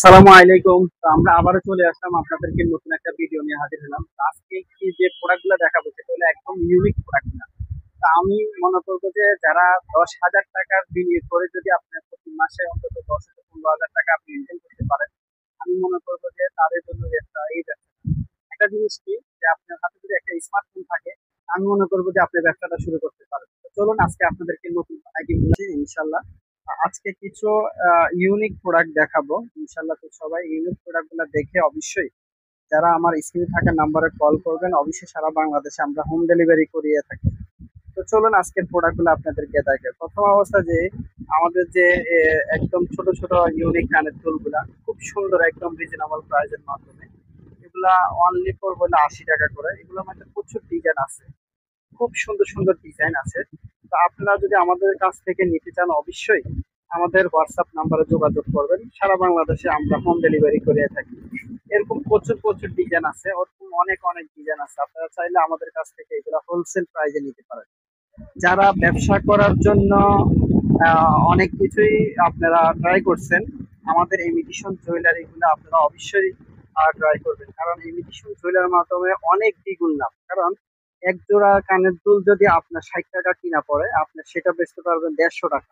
আসসালামু আলাইকুম। তো আমরা আবারও চলে আসলাম আপনাদেরকে নতুন একটা ভিডিও নিয়ে হাজির হলাম। তো আজকে কি যে প্রোডাক্ট গুলো দেখাবো সেটা হলো একদম ইউনিক প্রোডাক্ট না। তা আমি মনে করবো যে যারা 10,000 টাকার বিনিয়োগ করে যদি আপনি প্রতি মাসে অন্তত 10 থেকে 15,000 টাকা আপনি ইনকাম করতে পারেন, আমি মনে করবো যে তাদের জন্য এই ব্যবসা। একটা জিনিস কি, যে আপনার হাতে যদি একটা স্মার্টফোন থাকে, আমি মনে করবো যে আপনি ব্যবসাটা শুরু করতে পারেন। তো চলুন আজকে আপনাদেরকে নতুন আইডিয়া বলছি ইনশাল্লাহ। আজকে কিছু ইউনিক প্রোডাক্ট দেখাবো ইনশাল্লাহ। তো সবাই ইউনিক প্রোডাক্ট গুলো দেখে অবশ্যই যারা আমার স্ক্রিনে থাকা নাম্বারে কল করবেন, অবশ্যই সারা বাংলাদেশে আমরা হোম ডেলিভারি করিয়ে থাকি। তো চলুন আজকের প্রোডাক্ট গুলো আপনাদেরকে দেখে। প্রথম অবস্থা যে আমাদের যে একদম ছোট ছোট ইউনিক কানের দুল গুলা খুব সুন্দর, একদম রিজনেবল প্রাইসের মাধ্যমে এগুলা অনলি পড়বে হলো 80 টাকা করে। এগুলোর মধ্যে প্রচুর ডিজাইন আছে, খুব সুন্দর সুন্দর ডিজাইন আছে। তো আপনারা যদি আমাদের কাছ থেকে নিতে চান, অবশ্যই আমাদের হোয়াটসঅ্যাপ নাম্বারে যোগাযোগ করবেন। সারা বাংলাদেশে আমরা হোম ডেলিভারি করে থাকি। এরকম প্রচুর প্রচুর ডিজাইন আছে, ওরকম অনেক অনেক ডিজাইন আছে। আপনারা চাইলে আমাদের কাছ থেকে এগুলো হোলসেল প্রাইসে নিতে পারেন। যারা ব্যবসা করার জন্য অনেক কিছুই আপনারা ট্রাই করছেন, আমাদের ইমিটেশন জুয়েলারি গুলো আপনারা অবশ্যই ট্রাই করবেন। কারণ ইমিটেশন জুয়েলারির মাধ্যমে অনেক দ্বিগুণ লাভ। কারণ এক জোড়া কানের দুল যদি আপনার 60 টাকা কিনা পড়ে, আপনি সেটা বেচতে পারবেন 150 টাকা।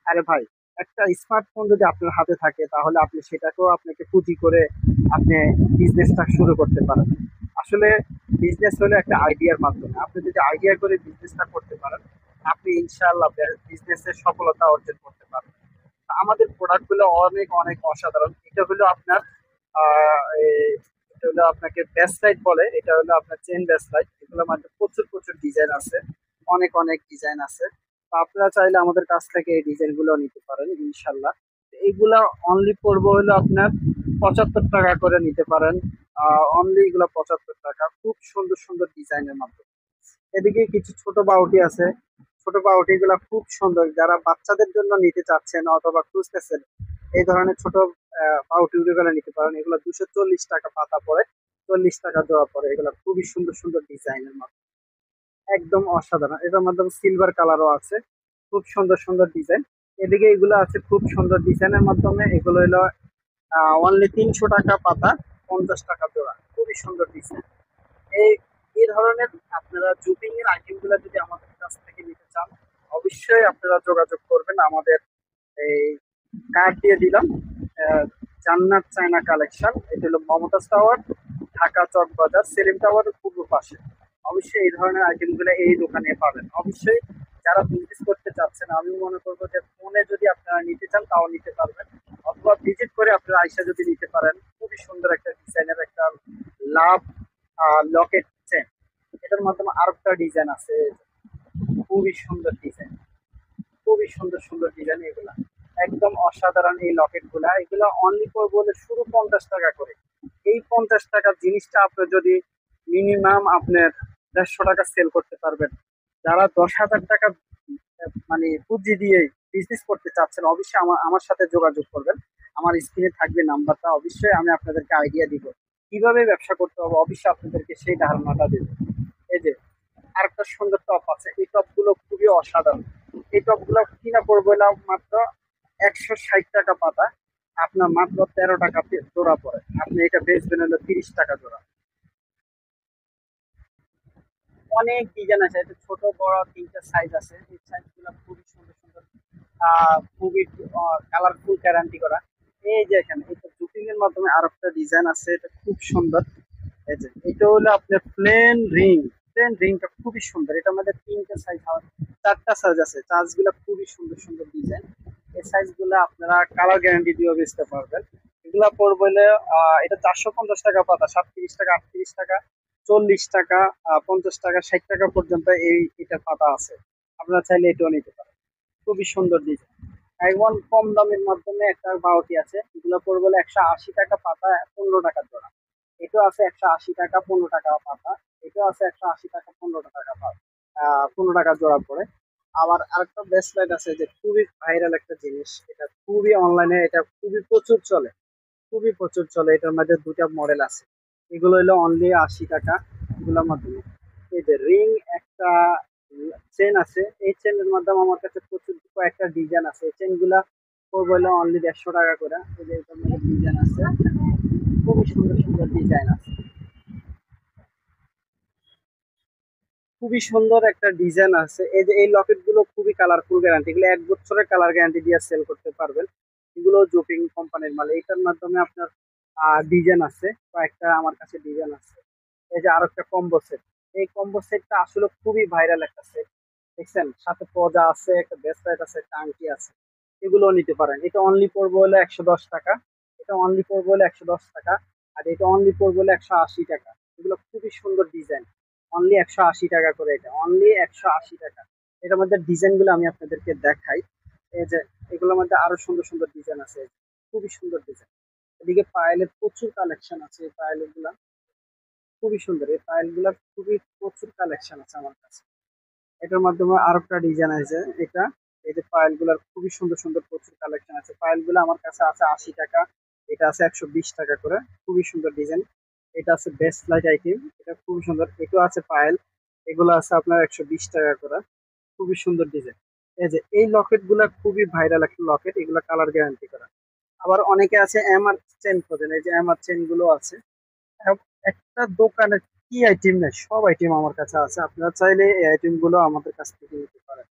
আরে ভাই, একটা স্মার্টফোন যদি আপনার হাতে থাকে তাহলে আপনি সেটাকেও আপনাকে পুঁজি করে আপনি বিজনেসটা শুরু করতে পারেন। আসলে বিজনেস হলো একটা আইডিয়ার মাধ্যমে। আপনি যদি আইডিয়া করে বিজনেসটা করতে পারেন, আপনি ইনশাআল্লাহ বিজনেসের সফলতা অর্জন করতে পারবেন। আমাদের প্রোডাক্ট গুলো অনেক অনেক অসাধারণ। এটা হলো আপনার এটা হলো আপনাকে ব্যাস লাইট বলে, এটা হলো আপনার চেন ব্যাস লাইট। এগুলোর মধ্যে প্রচুর প্রচুর ডিজাইন আছে, অনেক অনেক ডিজাইন আছে। তো আপনারা চাইলে আমাদের কাছ থেকে এই ডিজাইন গুলো নিতে পারেন ইনশাল্লাহ। এইগুলা অনলি পড়বো হলো আপনার 75 টাকা করে নিতে পারেন। অনলি এগুলো 75 টাকা, খুব সুন্দর সুন্দর ডিজাইনের মাধ্যমে। এদিকে কিছু ছোট বাউটি আছে, ছোট বাউটি গুলা খুব সুন্দর। যারা বাচ্চাদের জন্য নিতে চাচ্ছেন অথবা খুঁজতেছেন এই ধরনের ছোট বাউটি গুলো নিতে পারেন। এগুলো 240 টাকা পাতা পড়ে, 40 টাকা জোড়া পড়ে। এগুলো খুবই সুন্দর সুন্দর ডিজাইনের মাধ্যমে, একদম অসাধারণ। এটার মাধ্যমে সিলভার কালারও আছে, খুব সুন্দর সুন্দর ডিজাইন। এদিকে এগুলো আছে খুব সুন্দর ডিজাইনের মাধ্যমে। এগুলো হলো অনলি 300 টাকা পাতা, 50 টাকা জোড়া, খুবই সুন্দর ডিজাইন। এই এই ধরনের আপনারা জুপিং এর আইটেম গুলা যদি আমাদের কাছ থেকে নিতে চান, অবশ্যই আপনারা যোগাযোগ করবেন। আমাদের এই কার্ড দিয়ে দিলাম, আহ, জান্নাত চায়না কালেকশন। এটা হলো মমতাজ টাওয়ার, ঢাকা চক বাজার, সেলিম টাওয়ারের পূর্ব পাশে। অবশ্যই এই ধরনের আইটেম গুলো এই দোকানে পাবেন। অবশ্যই যারা বিজনেস করতে চাচ্ছেন, আমি মনে করবো যে ফোনে যদি আপনারা নিতে চান তাও নিতে পারবেন, অথবা ভিজিট করে আপনারা আইসা যদি নিতে পারেন। খুবই সুন্দর একটা ডিজাইনের একটা লাভ লকেট চেন। এটার মাধ্যমে আরেকটা ডিজাইন আছে, খুবই সুন্দর ডিজাইন, খুবই সুন্দর সুন্দর ডিজাইন। এগুলা একদম অসাধারণ। এই লকেট গুলা এগুলা অনলি ফর বলে শুরু 50 টাকা করে। এই 50 টাকার জিনিসটা আপনি যদি মিনিমাম আপনার 150 টাকা সেল করতে পারবেন। যারা 10,000 টাকা মানে পুঁজি দিয়ে বিজনেস করতে চাচ্ছেন, অবশ্যই আমার আমার সাথে যোগাযোগ করবেন। আমার স্ক্রিনে থাকবে নাম্বারটা, অবশ্যই আমি আপনাদেরকে আইডিয়া দিব কিভাবে ব্যবসা করতে হবে। অবশ্যই আপনাদেরকে সেই ধারণাটা দেবো। এই যে আরেকটা সুন্দর টপ আছে, এই টপ গুলো খুবই অসাধারণ। এই টপ গুলো কিনা পড়বে না মাত্র 160 টাকা পাতা, আপনার মাত্র 13 টাকা জোড়া পড়ে। আপনি এটা বেচবেন হলো 30 টাকা জোড়া। অনেক ডিজাইন আছে, এটা ছোট বড় তিনটা সাইজ আছে। এই সাইজ গুলো খুবই সুন্দর সুন্দর, খুবই কালারফুল, গ্যারান্টি করা। এই যে এখানে এটা জুপিং এর মাধ্যমে আর একটা ডিজাইন আছে, এটা খুব সুন্দর। এই যে এটা হলো আপনার প্লেন রিং। প্লেন রিংটা খুবই সুন্দর। এটার মধ্যে তিনটা সাইজ, চারটা সাইজ আছে। সাইজ গুলো খুবই সুন্দর সুন্দর ডিজাইন। এই সাইজ গুলো আপনারা কালার গ্যারান্টি দিয়েও বেচতে পারবেন। এগুলা পড়বে হলে এটা 450 টাকা পাতা, 37 টাকা, 38 টাকা, 40 টাকা, 50 টাকা, 60 টাকা পর্যন্ত এই এটার পাতা আছে। আপনারা চাইলে এটাও নিতে পারেন। খুবই সুন্দর ডিজাইন। একদম কম দামের মাধ্যমে একটা বাউটি আছে, এগুলো পড়বে হলো 180 টাকা পাতা, 15 টাকা জোড়া। এটাও আছে 180 টাকা, 15 টাকা পাতা। এটাও আছে 180 টাকা, 15 টাকা পাতা, 15 টাকা জোড়া পড়ে। আবার আরেকটা ব্রেসলেট আছে, যে খুবই ভাইরাল একটা জিনিস। এটা খুবই অনলাইনে, এটা খুবই প্রচুর চলে, খুবই প্রচুর চলে। এটার মধ্যে দুটা মডেল আছে। এগুলো হলো অনলি 80 টাকা। এগুলোর মাধ্যমে এই যে রিং একটা চেন আছে। এই চেনের মাধ্যমে আমার কাছে প্রচুর কয়েকটা ডিজাইন আছে। এই চেন গুলা পড়বে হলো অনলি 150 টাকা করে। এই যে এটার মধ্যে ডিজাইন আছে, খুবই সুন্দর সুন্দর ডিজাইন আছে, খুবই সুন্দর একটা ডিজাইন আছে। এই যে এই লকেট গুলো খুবই কালারফুল, গ্যারান্টি, এগুলো 1 বছরের কালার গ্যারান্টি দিয়ে সেল করতে পারবেন। এগুলো জুপিং কোম্পানির মাল, এইটার মাধ্যমে আপনার ডিজাইন আছে কয়েকটা, আমার কাছে ডিজাইন আছে। এই যে আরো একটা কম্বো সেট, এই কম্বো সেটটা আসলে খুবই ভাইরাল একটা সেট, দেখছেন, সাথে পজা আছে, একটা ব্রেসলেট আছে, একটা আংটি আছে, এগুলো নিতে পারেন। এটা অনলি পড়বে হলো 110 টাকা, এটা অনলি পড়বে হলো 110 টাকা, আর এটা অনলি পড়বে হলো 180 টাকা। এগুলো খুবই সুন্দর ডিজাইন, অনলি 180 টাকা করে, এটা অনলি 180 টাকা। এটার মধ্যে ডিজাইন গুলো আমি আপনাদেরকে দেখাই। এই যে এগুলোর মধ্যে আরো সুন্দর সুন্দর ডিজাইন আছে, খুবই সুন্দর ডিজাইন। এদিকে পায়েলের প্রচুর কালেকশন আছে, এই পায়েলের গুলা খুবই সুন্দর, এই পায়েল গুলার খুবই প্রচুর কালেকশন আছে আমার কাছে। এটার মাধ্যমে আরো একটা ডিজাইন আছে, এটা, এই যে পায়েল গুলার খুবই সুন্দর সুন্দর প্রচুর কালেকশন আছে। পায়েল গুলো আমার কাছে আছে 80 টাকা, এটা আছে 120 টাকা করে, খুবই সুন্দর ডিজাইন। এটা আছে বেস্ট লাইট আইটেম, এটা খুবই সুন্দর, এটাও আছে পায়েল, এগুলো আছে আপনার 120 টাকা করে, খুবই সুন্দর ডিজাইন। এই যে এই লকেট গুলা খুবই ভাইরাল একটা লকেট, এগুলা কালার গ্যারান্টি করা। আবার অনেকে আছে এমআর চেন খোঁজেন, এই যে এমআর চেন গুলো আছে। একটা দোকানের কি আইটেম নেই, সব আইটেম আমার কাছে আছে, আপনারা চাইলে এই আইটেম গুলো আমাদের কাছ থেকে নিতে পারেন।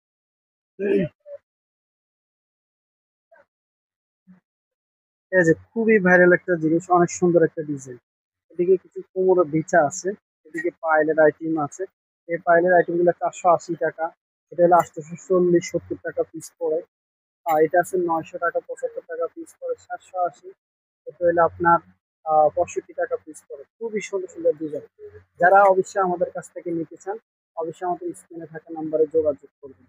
এই যে খুবই ভাইরাল একটা জিনিস, অনেক সুন্দর একটা ডিজাইন। এদিকে কিছু কোমর বিছা আছে, এদিকে পাইলের আইটেম আছে। এই পাইলের আইটেম গুলো 480 টাকা, এটা হলো 840-70 টাকা পিস পড়ে। আর এটা আছে 900 টাকা, 75 টাকা পিস পড়ে, 780, এটা হলো আপনার 65 টাকা পিস পড়ে। খুবই সুন্দর সুন্দর ডিজাইন, যারা অবশ্যই আমাদের কাছ থেকে নিতে চান অবশ্যই আমাদের স্ক্রিনে থাকা নাম্বারে যোগাযোগ করবেন।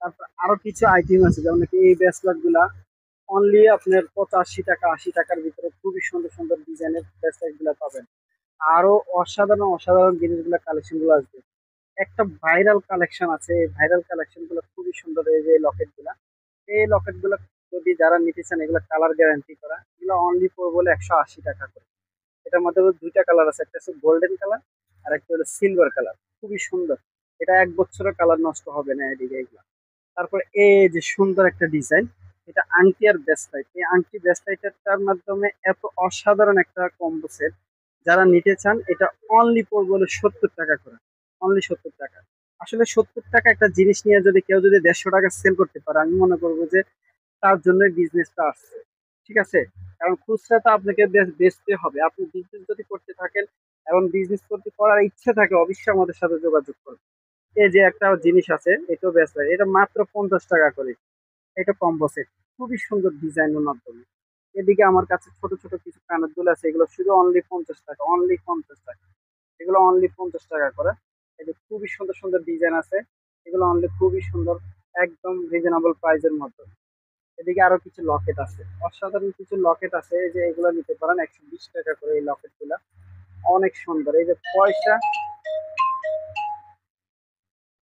তারপর আরো কিছু আইটেম আছে, যেমন কি এই ব্রেসলেট গুলা অনলি আপনার 85 টাকা, 80 টাকার ভিতরে খুবই সুন্দর সুন্দর ডিজাইনের ব্রেসলেট গুলা পাবেন। আরো অসাধারণ অসাধারণ জিনিসগুলা কালেকশন গুলো আসবে। একটা ভাইরাল কালেকশন আছে, এই ভাইরাল কালেকশন গুলো খুবই সুন্দর, এই যে লকেট গুলা, এই লকেট গুলা যদি যারা নিতে চান, এগুলো কালার গ্যারান্টি করা, এগুলো অনলি পড়বে বলে 180 টাকা করে। এটার মধ্যে দুইটা কালার আছে, একটা হচ্ছে গোল্ডেন কালার আর একটা হলো সিলভার কালার, খুবই সুন্দর। এটা 1 বছরের কালার নষ্ট হবে না এদিকে এগুলা। তারপর এই যে সুন্দর একটা ডিজাইন, এটা আংটি আর ব্রেসলাইট, এই আংটি ব্রেসলাইটের মাধ্যমে এত অসাধারণ একটা কম্বো সেট, যারা নিতে চান এটা অনলি পড়বে হলো 70 টাকা করে, অনলি 70 টাকা। আসলে 70 টাকা একটা জিনিস নিয়ে যদি কেউ যদি 150 টাকা সেল করতে পারে, আমি মনে করবো যে তার জন্য বিজনেসটা আসছে, ঠিক আছে। কারণ খুচরা তো আপনাকে বেচতে হবে, আপনি বিজনেস যদি করতে থাকেন এবং বিজনেস করতে করার ইচ্ছে থাকে, অবশ্যই আমাদের সাথে যোগাযোগ করুন। এই যে একটা জিনিস আছে, এটাও বেচবে, এটা মাত্র 50 টাকা করে, এটা কম্বো সেট, খুবই সুন্দর ডিজাইনের মাধ্যমে। এদিকে আমার কাছে ছোট ছোট কিছু কানের দুল আছে, এগুলো শুধু অনলি 50 টাকা, অনলি 50 টাকা, এগুলো অনলি 50 টাকা করে। এই যে খুবই সুন্দর সুন্দর ডিজাইন আছে, এগুলো অনলি খুবই সুন্দর, একদম রিজনেবল প্রাইসের মধ্যে। এদিকে আরো কিছু লকেট আছে, অসাধারণ কিছু লকেট আছে, এই যে এগুলো নিতে পারেন 120 টাকা করে, এই লকেট গুলা অনেক সুন্দর। এই যে পয়সা